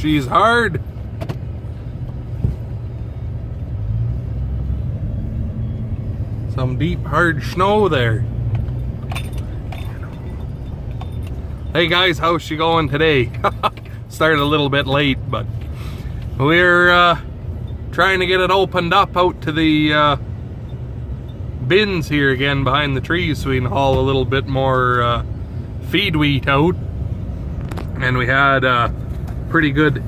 she's hard. Some deep, hard snow there. Hey guys, how's she going today? Started a little bit late, but we're trying to get it opened up out to the bins here again behind the trees so we can haul a little bit more feed wheat out. And we had a pretty good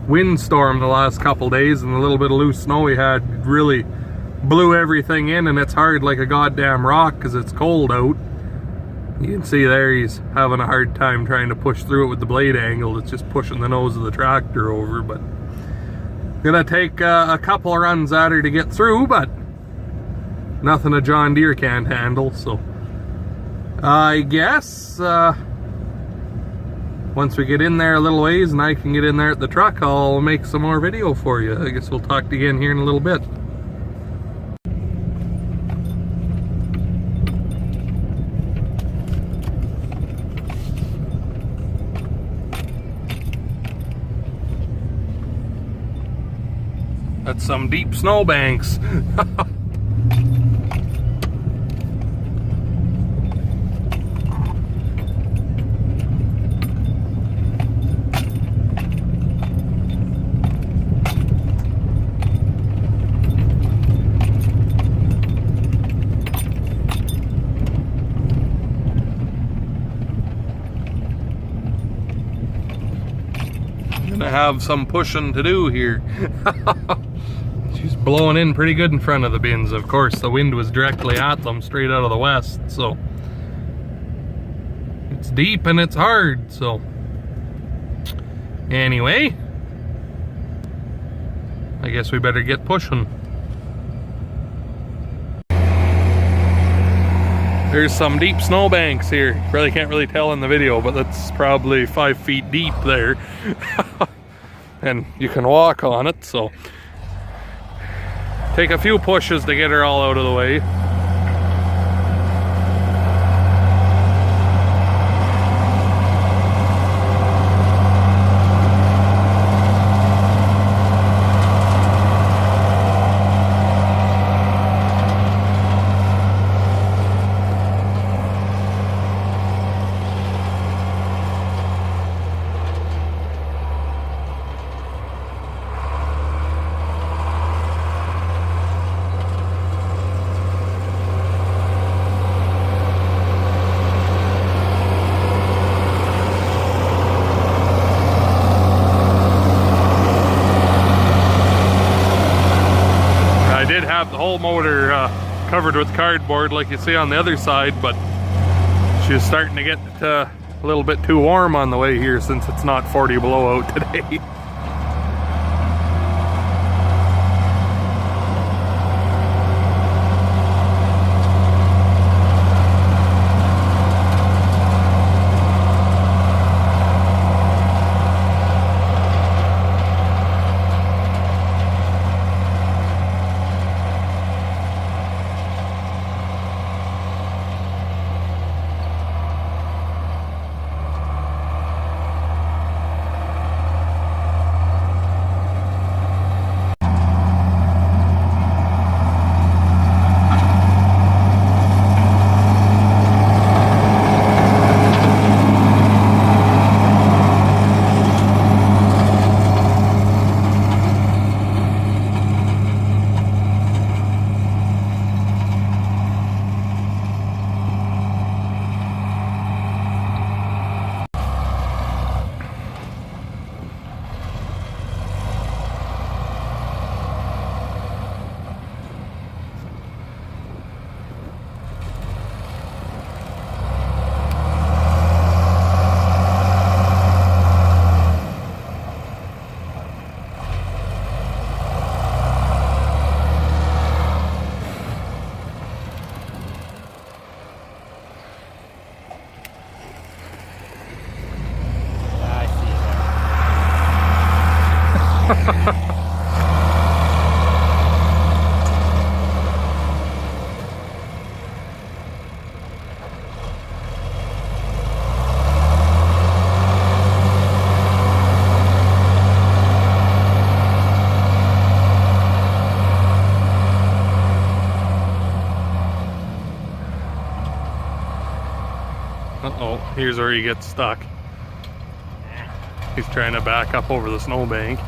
windstorm the last couple days, and the little bit of loose snow we had really blew everything in, and it's hard like a goddamn rock because it's cold out. You can see there he's having a hard time trying to push through it with the blade angle. It's just pushing the nose of the tractor over, but gonna take a couple of runs at her to get through, but nothing a John Deere can't handle. So I guess once we get in there a little ways and I can get in there at the truck, I'll make some more video for you. I guess we'll talk again here in a little bit. That's some deep snow banks. Gonna have some pushing to do here. She's blowing in pretty good in front of the bins. Of course, the wind was directly at them straight out of the west, so it's deep and it's hard. So anyway, I guess we better get pushing. There's some deep snow banks here. Really can't really tell in the video, but that's probably 5 feet deep there. And you can walk on it, so take a few pushes to get her all out of the way. The whole motor covered with cardboard like you see on the other side, but she's starting to get a little bit too warm on the way here since it's not 40 below out today. Uh-oh, here's where he gets stuck. He's trying to back up over the snowbank.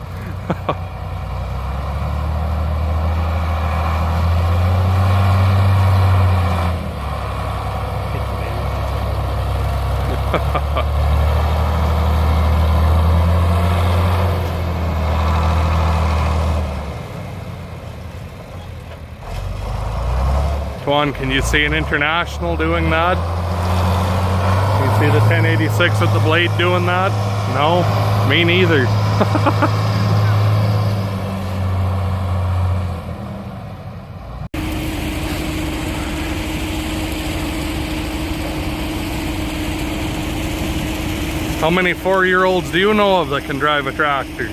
Tuan, can you see an international doing that? Can you see the 1086 with the blade doing that? No? Me neither. How many 4-year-olds do you know of that can drive a tractor?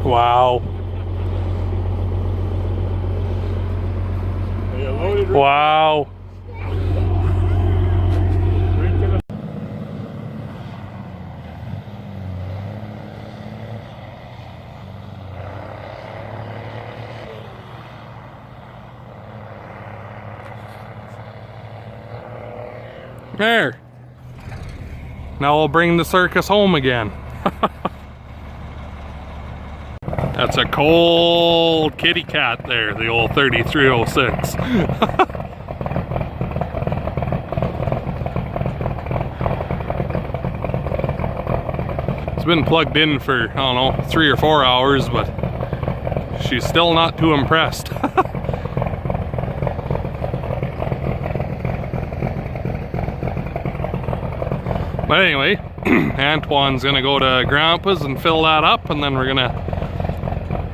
Wow. Wow. There. Now we'll bring the circus home again. That's a cold kitty cat there, the old 3306. It's been plugged in for, I don't know, 3 or 4 hours, but she's still not too impressed. But anyway, Antoine's gonna go to Grandpa's and fill that up, and then we're gonna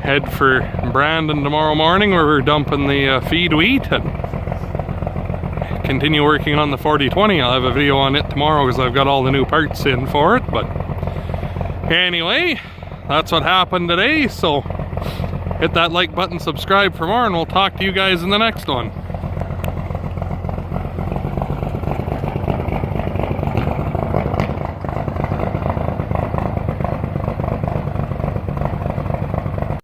head for Brandon tomorrow morning, where we're dumping the feed wheat and continue working on the 4020. I'll have a video on it tomorrow because I've got all the new parts in for it. But anyway, that's what happened today. So hit that like button, subscribe for more, and we'll talk to you guys in the next one.